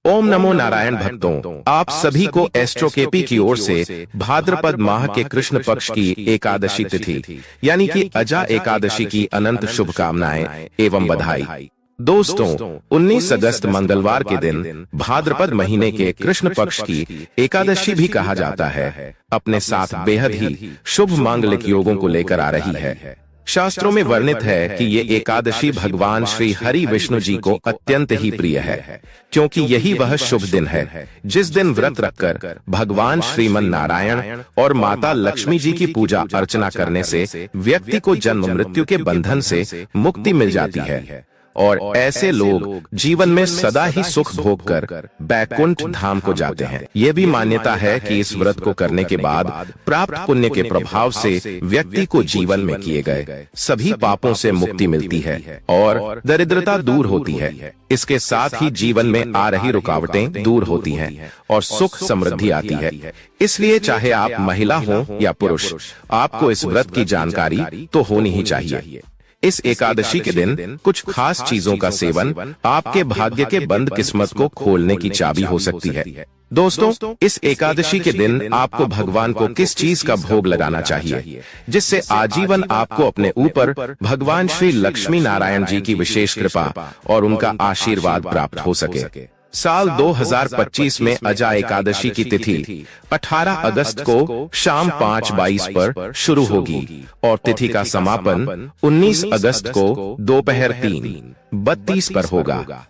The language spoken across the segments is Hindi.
ओम नमो नारायण भक्तों, आप सभी को एस्ट्रोकेपी की ओर से भाद्रपद माह के कृष्ण पक्ष की एकादशी तिथि यानी कि अजा एकादशी की अनंत शुभकामनाएं एवं बधाई। दोस्तों, 19 अगस्त मंगलवार के दिन भाद्रपद महीने के कृष्ण पक्ष की एकादशी भी कहा जाता है, अपने साथ बेहद ही शुभ मांगलिक योगों को लेकर आ रही है। शास्त्रों में वर्णित है कि ये एकादशी भगवान श्री हरि विष्णु जी को अत्यंत ही प्रिय है, क्योंकि यही वह शुभ दिन है जिस दिन व्रत रखकर भगवान श्रीमन नारायण और माता लक्ष्मी जी की पूजा अर्चना करने से व्यक्ति को जन्म मृत्यु के बंधन से मुक्ति मिल जाती है और ऐसे लोग जीवन में सदा ही सुख भोग कर बैकुंठ धाम को जाते हैं। ये भी मान्यता है कि इस व्रत को करने के बाद प्राप्त पुण्य के प्रभाव से व्यक्ति को जीवन में किए गए सभी पापों से मुक्ति मिलती है और दरिद्रता दूर होती है। इसके साथ ही जीवन में आ रही रुकावटें दूर होती हैं और सुख समृद्धि आती है। इसलिए चाहे आप महिला हो या पुरुष, आपको इस व्रत की जानकारी तो होनी ही चाहिए। इस एकादशी के दिन कुछ खास चीजों का सेवन आपके भाग्य के बंद किस्मत को खोलने की चाबी हो सकती है। दोस्तों, इस एकादशी के दिन आपको भगवान को किस चीज का भोग लगाना चाहिए जिससे आजीवन आपको अपने ऊपर भगवान श्री लक्ष्मी नारायण जी की विशेष कृपा और उनका आशीर्वाद प्राप्त हो सके। साल 2025 में अजा एकादशी की तिथि 18 अगस्त को शाम 5:22 पर शुरू होगी और तिथि का समापन 19 अगस्त को दोपहर 3:32 पर होगा।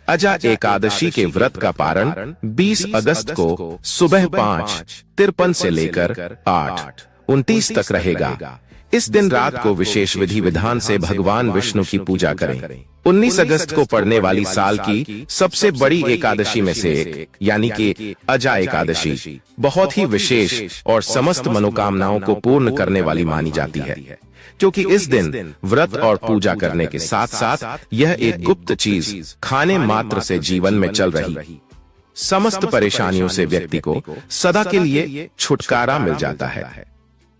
अजा एकादशी के व्रत का पारण 20 अगस्त को सुबह 5:53 से लेकर 8:29 तक रहेगा। इस दिन रात को विशेष विधि विधान से भगवान विष्णु की पूजा करें। 19 अगस्त को पड़ने वाली साल की सबसे बड़ी एकादशी में से एक यानी कि अजा एकादशी बहुत ही विशेष और समस्त मनोकामनाओं को पूर्ण करने वाली मानी जाती है, क्योंकि इस दिन व्रत और पूजा करने के साथ साथ यह एक गुप्त चीज खाने मात्र से जीवन में चल रही समस्त परेशानियों से व्यक्ति को सदा के लिए छुटकारा मिल जाता है।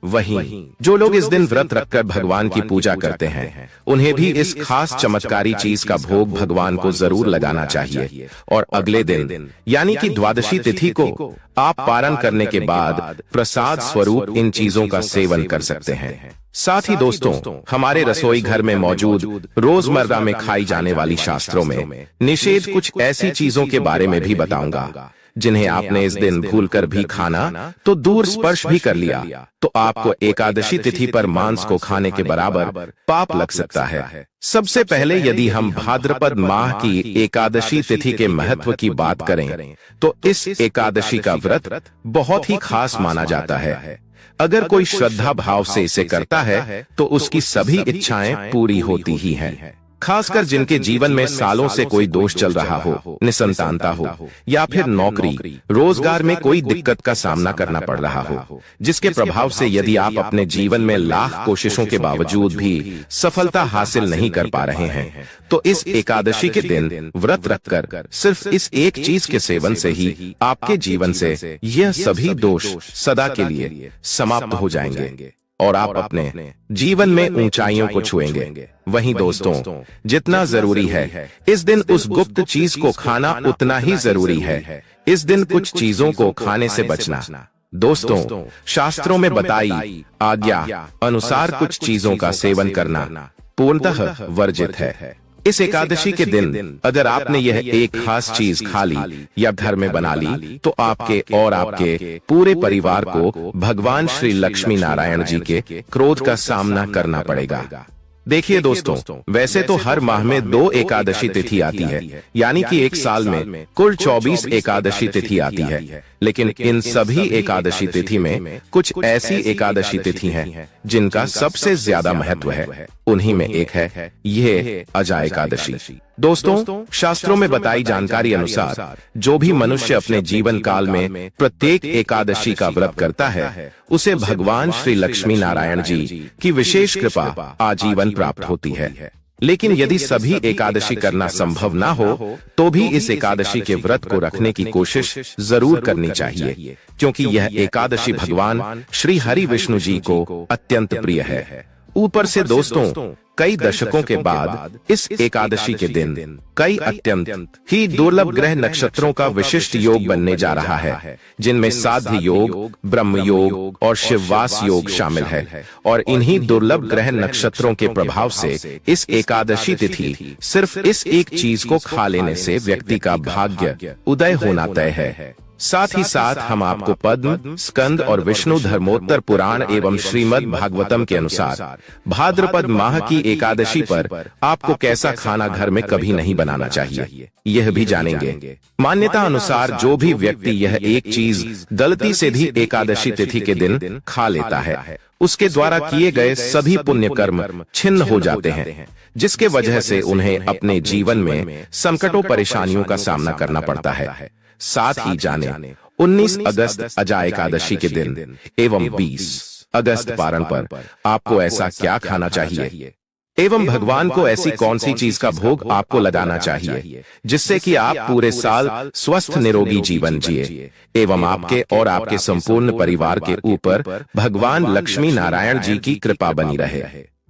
वहीं जो लोग इस दिन व्रत रखकर भगवान की पूजा करते हैं, उन्हें भी इस खास चमत्कारी चीज का भोग भगवान को जरूर लगाना चाहिए और अगले दिन यानी कि द्वादशी तिथि को आप पारण करने के बाद प्रसाद स्वरूप इन चीजों का सेवन कर सकते हैं। साथ ही दोस्तों, हमारे रसोई घर में मौजूद रोजमर्रा में खाई जाने वाली शास्त्रों में निषेध कुछ ऐसी चीजों के बारे में भी बताऊंगा जिन्हें आपने इस दिन भूलकर भी खाना तो दूर स्पर्श भी कर लिया तो आपको एकादशी तिथि पर मांस को खाने के बराबर पाप लग सकता है। सबसे पहले यदि हम भाद्रपद माह की एकादशी तिथि के महत्व की बात करें तो इस एकादशी का व्रत बहुत ही खास माना जाता है। अगर कोई श्रद्धा भाव से इसे करता है तो उसकी सभी इच्छाएं पूरी होती ही हैं। खासकर जिनके जीवन में सालों से कोई दोष चल रहा हो, निसंतानता हो या फिर नौकरी रोजगार में कोई दिक्कत का सामना करना पड़ रहा हो, जिसके प्रभाव से यदि आप अपने जीवन में लाख कोशिशों के बावजूद भी सफलता हासिल नहीं कर पा रहे हैं, तो इस एकादशी के दिन व्रत रखकर सिर्फ इस एक चीज के सेवन से ही आपके जीवन से यह सभी दोष सदा के लिए समाप्त हो जाएंगे और आप अपने जीवन में ऊंचाइयों को छुएंगे। वहीं दोस्तों, जितना जरूरी है इस दिन उस गुप्त चीज को खाना उतना ही जरूरी है इस दिन कुछ चीजों को खाने से बचना। दोस्तों, शास्त्रों में बताई आज्ञा अनुसार कुछ चीजों का सेवन करना पूर्णतः वर्जित है। इस एकादशी के दिन अगर आपने यह एक खास चीज खा ली या घर में बना ली तो आपके और आपके पूरे परिवार को भगवान श्री लक्ष्मी नारायण जी के क्रोध का सामना करना पड़ेगा। देखिए दोस्तों, वैसे तो हर माह में 2 एकादशी तिथि आती है, यानी कि एक साल में कुल 24 एकादशी तिथि आती है, लेकिन इन सभी एकादशी तिथि में कुछ ऐसी एकादशी तिथि हैं जिनका सबसे ज्यादा महत्व है। उन्हीं में एक है ये अजा एकादशी। दोस्तों, शास्त्रों में बताई जानकारी अनुसार जो भी मनुष्य अपने जीवन काल में प्रत्येक एकादशी का व्रत करता है, उसे भगवान श्री लक्ष्मी नारायण जी की विशेष कृपा आजीवन प्राप्त होती है। लेकिन यदि सभी एकादशी करना संभव ना हो तो भी इस एकादशी के व्रत को रखने की कोशिश जरूर करनी चाहिए, क्योंकि यह एकादशी भगवान श्री हरि विष्णु जी को अत्यंत प्रिय है ऊपर से दोस्तों कई दशकों के बाद इस एकादशी के दिन कई अत्यंत ही दुर्लभ ग्रह नक्षत्रों का विशिष्ट योग बनने जा रहा है, जिनमें साध्य योग, ब्रह्म योग और शिववास योग शामिल है। और इन्हीं दुर्लभ ग्रह नक्षत्रों के प्रभाव से इस एकादशी तिथि सिर्फ इस एक चीज को खा लेने से व्यक्ति का भाग्य उदय होना तय है। साथ ही साथ हम आपको पद्म, स्कंद और विष्णु धर्मोत्तर पुराण एवं श्रीमद् भागवतम के अनुसार भाद्रपद माह की एकादशी पर आपको कैसा खाना घर में कभी नहीं बनाना चाहिए, यह भी जानेंगे। मान्यता अनुसार जो भी व्यक्ति यह एक चीज गलती से भी एकादशी तिथि के दिन खा लेता है, उसके द्वारा किए गए सभी पुण्य कर्म छिन्न हो जाते हैं, जिसके वजह से उन्हें अपने जीवन में संकटों परेशानियों का सामना करना पड़ता है। साथ ही जाने 19 अगस्त अजा एकादशी के दिन एवं 20 अगस्त पारण पर आपको ऐसा क्या खाना चाहिए एवं भगवान को ऐसी कौन सी चीज का भोग आपको लगाना चाहिए जिससे कि आप पूरे साल स्वस्थ निरोगी जीवन जिए एवं आपके और आपके संपूर्ण परिवार के ऊपर भगवान लक्ष्मी नारायण जी की कृपा बनी रहे।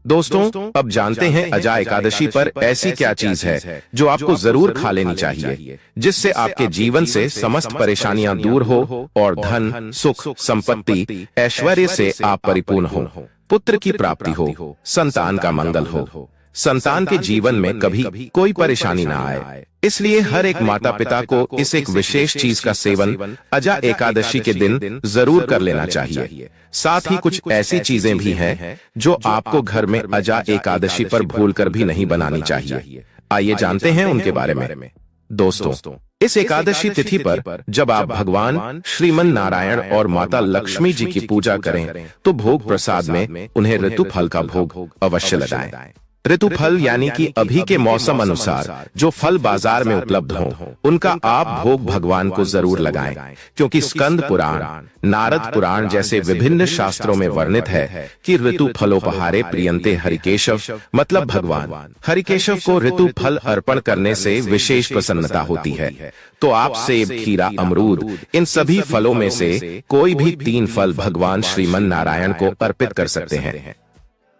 दोस्तों, अब जानते हैं अजा एकादशी पर ऐसी क्या चीज है जो आपको जरूर खा लेनी चाहिए, जिससे आपके जीवन से समस्त परेशानियां दूर हो और धन, सुख, संपत्ति, ऐश्वर्य से आप परिपूर्ण हो, पुत्र की प्राप्ति हो, संतान का मंगल हो, संतान के जीवन में कभी कोई परेशानी ना आए। इसलिए हर एक माता पिता को इस एक विशेष चीज का सेवन अजा एकादशी के दिन जरूर कर लेना चाहिए। साथ ही कुछ ऐसी चीजें भी हैं जो आपको घर में अजा एकादशी पर भूलकर भी नहीं बनानी चाहिए। आइए जानते हैं उनके बारे में। दोस्तों, इस एकादशी तिथि पर जब आप भगवान श्रीमन नारायण और माता लक्ष्मी जी की पूजा करें तो भोग प्रसाद में उन्हें ऋतु फल का भोग अवश्य लगाएं। ऋतु फल यानी कि अभी के मौसम अनुसार जो फल बाजार में उपलब्ध हों, उनका आप भोग भगवान को जरूर लगाएं, क्योंकि स्कंद पुराण, नारद पुराण जैसे विभिन्न शास्त्रों में वर्णित है कि ऋतु फलोपहारे प्रियंते हरिकेशव, मतलब भगवान हरिकेशव को ऋतु फल अर्पण करने से विशेष प्रसन्नता होती है। तो आप सेब, खीरा, अमरूद इन सभी फलों में से कोई भी 3 फल भगवान श्रीमन नारायण को अर्पित कर सकते हैं।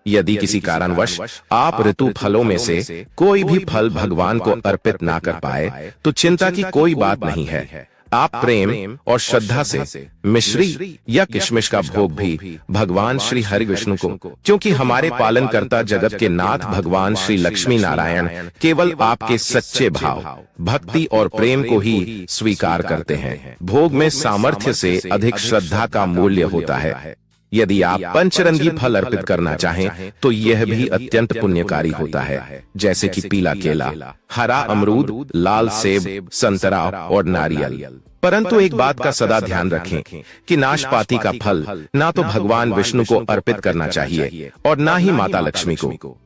यदि किसी कारणवश आप ऋतु फलों में से कोई भी फल भगवान को अर्पित ना कर पाए तो चिंता की कोई बात नहीं है। आप प्रेम और श्रद्धा से मिश्री या किशमिश का भोग भी भगवान श्री हरि विष्णु को, क्योंकि हमारे पालनकर्ता जगत के नाथ भगवान श्री लक्ष्मी नारायण केवल आपके सच्चे भाव, भक्ति और प्रेम को ही स्वीकार करते हैं। भोग में सामर्थ्य से अधिक श्रद्धा का मूल्य होता है। यदि आप पंचरंगी फल अर्पित करना चाहें तो यह भी अत्यंत पुण्यकारी होता है, जैसे कि पीला केला, हरा अमरूद, लाल सेब, संतरा और नारियल। परंतु एक बात का सदा ध्यान रखें कि नाशपाती का फल ना तो भगवान विष्णु को अर्पित करना चाहिए और ना ही माता लक्ष्मी को।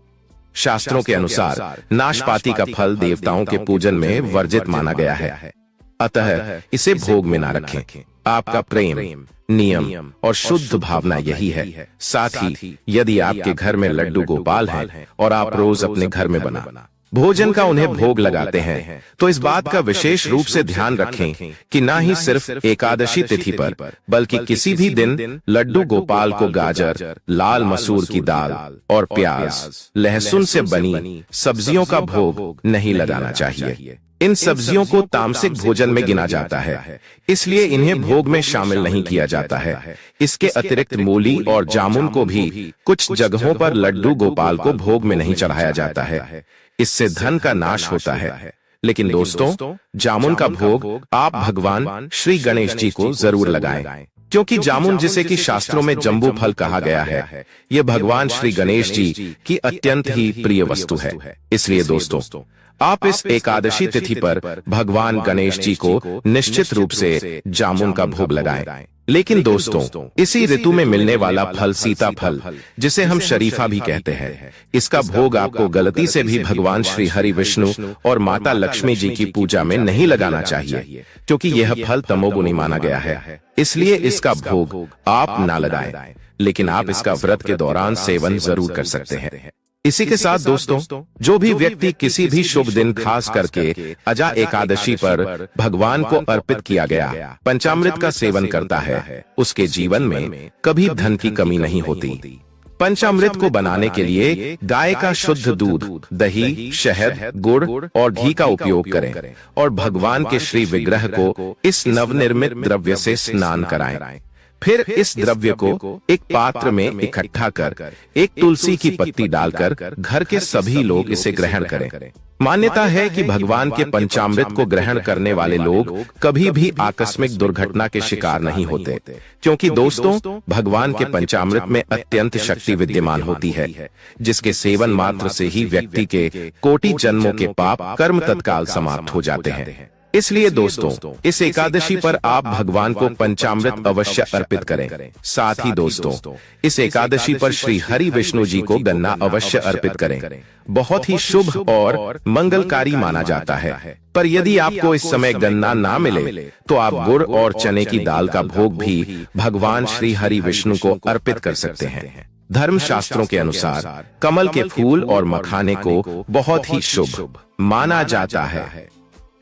शास्त्रों के अनुसार नाशपाती का फल देवताओं के पूजन में वर्जित माना गया है, अतः इसे भोग में ना रखें। आपका प्रेम, नियम और शुद्ध भावना यही है। साथ ही यदि आपके घर में लड्डू गोपाल हैं और आप रोज अपने घर में बना भोजन का उन्हें भोग लगाते हैं, तो इस बात का विशेष रूप से ध्यान रखें कि ना ही सिर्फ एकादशी तिथि पर बल्कि किसी भी दिन लड्डू गोपाल को गाजर, लाल मसूर की दाल और प्याज, लहसुन से बनी सब्जियों का भोग नहीं लगाना चाहिए। इन सब्जियों को तामसिक भोजन में गिना जाता है, इसलिए इन्हें भोग में शामिल नहीं किया जाता है। इसके अतिरिक्त मूली और जामुन को भी कुछ जगहों पर लड्डू गोपाल को भोग में नहीं चढ़ाया जाता है, इससे धन का नाश होता है। लेकिन दोस्तों, जामुन का भोग आप भगवान श्री गणेश जी को जरूर लगाएं, क्योंकि जामुन, जिसे कि शास्त्रों में जम्बू फल कहा गया है, यह भगवान श्री गणेश जी की अत्यंत ही प्रिय वस्तु है। इसलिए दोस्तों, आप इस एकादशी तिथि पर भगवान गणेश जी को निश्चित रूप से जामुन का भोग लगाएं। लेकिन दोस्तों, इसी ऋतु में मिलने वाला फल सीताफल, जिसे हम शरीफा भी कहते हैं, इसका भोग आपको गलती से भी भगवान श्री हरि विष्णु और माता लक्ष्मी जी की पूजा में नहीं लगाना चाहिए, क्योंकि यह फल तमोगुणी माना गया है। इसलिए इसका भोग आप ना लगाएं, लेकिन आप इसका व्रत के दौरान सेवन जरूर कर सकते हैं। इसी के साथ दोस्तों, जो भी व्यक्ति किसी भी शुभ दिन खास करके अजा एकादशी पर भगवान को अर्पित किया गया पंचामृत का सेवन करता है, उसके जीवन में कभी धन की कमी नहीं होती। पंचामृत को बनाने के लिए गाय का शुद्ध दूध, दही, शहद, गुड़ और घी का उपयोग करें और भगवान के श्री विग्रह को इस नवनिर्मित द्रव्य से स्नान कराएं। फिर इस द्रव्य को एक पात्र में इकट्ठा कर एक तुलसी की पत्ती डालकर घर के सभी लोग इसे ग्रहण करें। मान्यता है कि भगवान के पंचामृत को ग्रहण करने वाले लोग कभी भी आकस्मिक दुर्घटना के शिकार नहीं होते, क्योंकि दोस्तों भगवान के पंचामृत में अत्यंत शक्ति विद्यमान होती है, जिसके सेवन मात्र से ही व्यक्ति के कोटि जन्मों के पाप कर्म तत्काल समाप्त हो जाते हैं। इसलिए दोस्तों इस एकादशी पर आप भगवान को पंचामृत अवश्य अर्पित करें। साथ ही दोस्तों इस एकादशी पर श्री हरि विष्णु जी को गन्ना अवश्य अर्पित करें। बहुत ही शुभ और मंगलकारी माना जाता है। पर यदि आपको इस समय गन्ना ना मिले तो आप गुड़ और चने की दाल का भोग भी भगवान श्री हरि विष्णु को अर्पित कर सकते हैं। धर्म शास्त्रों के अनुसार कमल के फूल और मखाने को बहुत ही शुभ माना जाता है।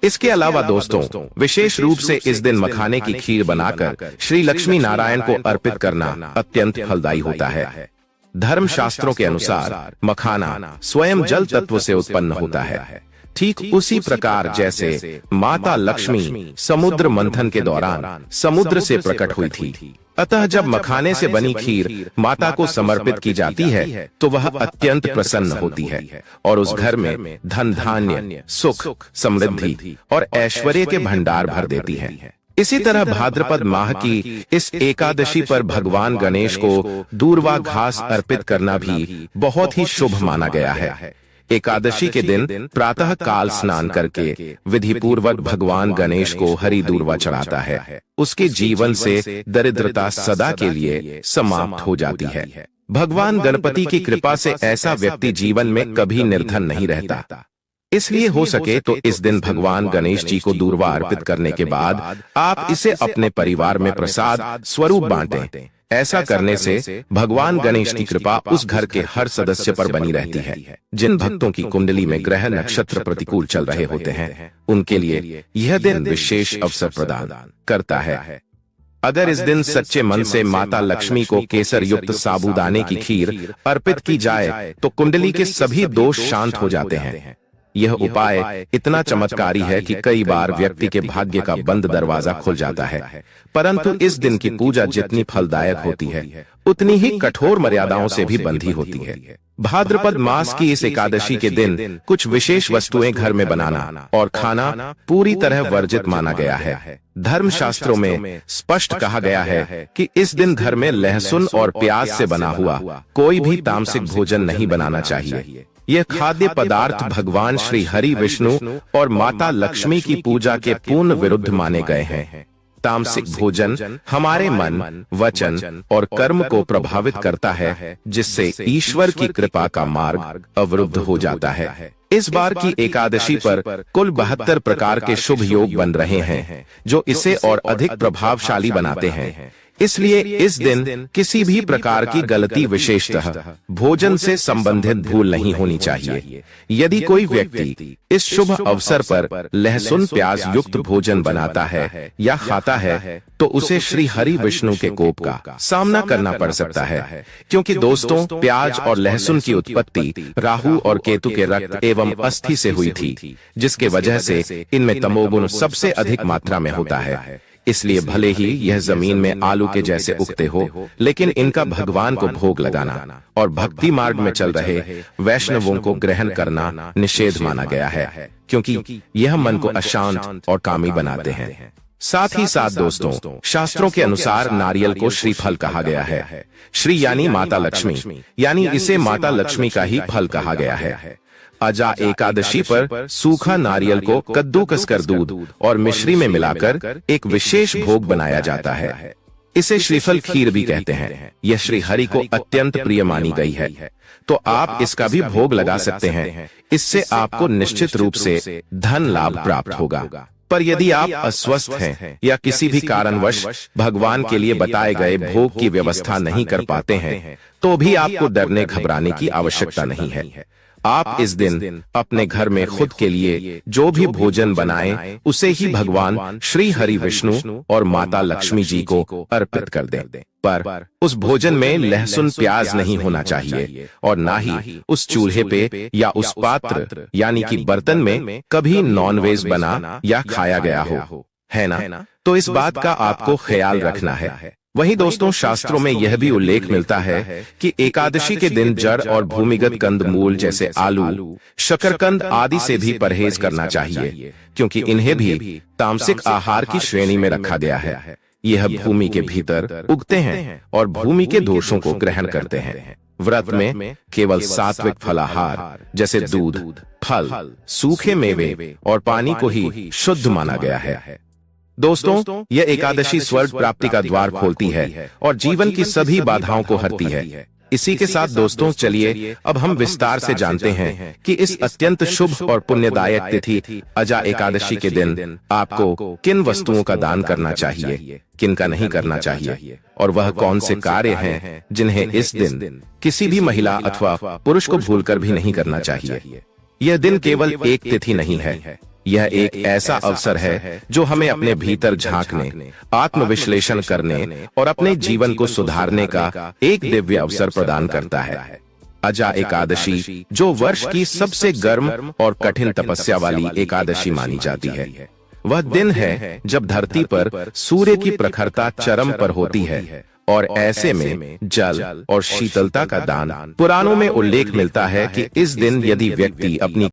इसके अलावा दोस्तों विशेष रूप से इस दिन मखाने की खीर बनाकर श्री लक्ष्मी नारायण को अर्पित करना अत्यंत फलदायी होता है। धर्म शास्त्रों के अनुसार मखाना स्वयं जल तत्व से उत्पन्न होता है, ठीक उसी प्रकार जैसे माता लक्ष्मी समुद्र मंथन के दौरान समुद्र से प्रकट हुई थी। अतः जब मखाने से बनी खीर माता को समर्पित की जाती है तो वह अत्यंत प्रसन्न होती है और उस घर में धन धान्य, सुख, समृद्धि और ऐश्वर्य के भंडार भर देती है। इसी तरह भाद्रपद माह की इस एकादशी पर भगवान गणेश को दूर्वा घास अर्पित करना भी बहुत ही शुभ माना गया है। एकादशी के दिन प्रातः काल स्नान करके विधि पूर्वक भगवान गणेश को हरी दूर्वा चढ़ाता है। उसके जीवन से दरिद्रता सदा के लिए समाप्त हो जाती है। भगवान गणपति की कृपा से ऐसा व्यक्ति जीवन में कभी निर्धन नहीं रहता। इसलिए हो सके तो इस दिन भगवान गणेश जी को दूर्वा अर्पित करने के बाद आप इसे अपने परिवार में प्रसाद स्वरूप बांटें। ऐसा करने से भगवान गणेश की कृपा उस घर के हर सदस्य पर बनी रहती है। जिन भक्तों की कुंडली में ग्रह नक्षत्र प्रतिकूल चल रहे होते हैं उनके लिए यह दिन विशेष अवसर प्रदान करता है। अगर इस दिन सच्चे मन से माता लक्ष्मी को केसर युक्त साबूदाने की खीर अर्पित की जाए तो कुंडली के सभी दोष शांत हो जाते हैं। यह उपाय इतना चमत्कारी है कि कई बार व्यक्ति के भाग्य का बंद दरवाजा खुल जाता है। परंतु इस दिन की पूजा जितनी फलदायक होती है उतनी ही कठोर मर्यादाओं से भी बंधी होती है। भाद्रपद मास की इस एकादशी के दिन कुछ विशेष वस्तुएं घर में बनाना और खाना पूरी तरह वर्जित माना गया है। धर्म शास्त्रों में स्पष्ट कहा गया है कि इस दिन घर में लहसुन और प्याज से बना हुआ कोई भी तामसिक भोजन नहीं बनाना चाहिए। यह खाद्य पदार्थ भगवान श्री हरि विष्णु और माता लक्ष्मी की पूजा के पूर्ण विरुद्ध माने गए हैं। तामसिक भोजन हमारे मन, वचन और कर्म को प्रभावित करता है, जिससे ईश्वर की कृपा का मार्ग अवरुद्ध हो जाता है। इस बार की एकादशी पर कुल 72 प्रकार के शुभ योग बन रहे हैं, जो इसे और अधिक प्रभावशाली बनाते हैं। इसलिए इस दिन किसी भी प्रकार की गलती, विशेषतः भोजन से संबंधित भूल नहीं होनी चाहिए। यदि कोई व्यक्ति इस शुभ अवसर पर लहसुन प्याज युक्त भोजन बनाता है या खाता है तो उसे श्री हरि विष्णु के कोप का सामना करना पड़ सकता है, क्योंकि दोस्तों प्याज और लहसुन की उत्पत्ति राहु और केतु के रक्त एवं अस्थि से हुई थी, जिसके वजह से इनमें तमोगुण सबसे अधिक मात्रा में होता है। इसलिए भले ही यह जमीन में आलू के जैसे उगते हो, लेकिन इनका भगवान को भोग लगाना और भक्ति मार्ग में चल रहे वैष्णवों को ग्रहण करना निषेध माना गया है, क्योंकि यह मन को अशांत और कामी बनाते हैं। साथ ही साथ दोस्तों शास्त्रों के अनुसार नारियल को श्रीफल कहा गया है। श्री यानी माता लक्ष्मी, यानी इसे माता लक्ष्मी का ही फल कहा गया है। अजा एकादशी पर सूखा नारियल को कद्दूकस कर दूध और मिश्री में मिलाकर एक विशेष भोग बनाया जाता है। इसे श्रीफल खीर भी कहते हैं। यह श्री हरि को अत्यंत प्रिय मानी गई है, तो आप इसका भी भोग लगा सकते हैं। इससे आपको निश्चित रूप से धन लाभ प्राप्त होगा। पर यदि आप अस्वस्थ हैं या किसी भी कारणवश भगवान के लिए बताए गए भोग की व्यवस्था नहीं कर पाते हैं, तो भी आपको डरने घबराने की आवश्यकता नहीं है। आप इस दिन अपने घर में खुद के लिए जो भी भोजन बनाएं, उसे ही भगवान श्री हरि विष्णु और माता लक्ष्मी जी को अर्पित कर दें। पर उस भोजन में लहसुन प्याज नहीं होना चाहिए और ना ही उस चूल्हे पे या उस पात्र यानी कि बर्तन में कभी नॉनवेज बना या खाया गया हो, है ना? तो इस बात का आपको ख्याल रखना है। वहीं दोस्तों, शास्त्रों में यह भी उल्लेख मिलता है कि एकादशी के दिन जड़ और भूमिगत कंदमूल जैसे आलू, शकरकंद आदि से भी परहेज करना चाहिए, क्योंकि इन्हें भी तामसिक आहार की श्रेणी में रखा गया है। यह भूमि के भीतर उगते हैं और भूमि के दोषों को ग्रहण करते हैं। व्रत में केवल सात्विक फलाहार जैसे दूध, फल, सूखे मेवे और पानी को ही शुद्ध माना गया है। दोस्तों, यह एकादशी स्वर्ग प्राप्ति का द्वार खोलती है और जीवन की सभी बाधाओं को हरती है। इसी के साथ दोस्तों, चलिए अब हम विस्तार से जानते हैं कि इस अत्यंत शुभ और पुण्यदायक तिथि अजा एकादशी के दिन आपको किन वस्तुओं का दान करना चाहिए, किन का नहीं करना चाहिए, और वह कौन से कार्य हैं जिन्हें इस दिन किसी भी महिला अथवा पुरुष को भूलकर भी नहीं करना चाहिए। यह दिन केवल एक तिथि नहीं है, यह एक ऐसा अवसर है जो हमें अपने भीतर झांकने, आत्मविश्लेषण करने और अपने जीवन को सुधारने का एक दिव्य अवसर प्रदान करता है। अजा एकादशी, जो वर्ष की सबसे गर्म और कठिन तपस्या वाली एकादशी मानी जाती है, वह दिन है जब धरती पर सूर्य की प्रखरता चरम पर होती है और ऐसे में जल और शीतलता का दान। पुराणों में उल्लेख मिलता है कि इस दिन यदि व्यक्ति अपनी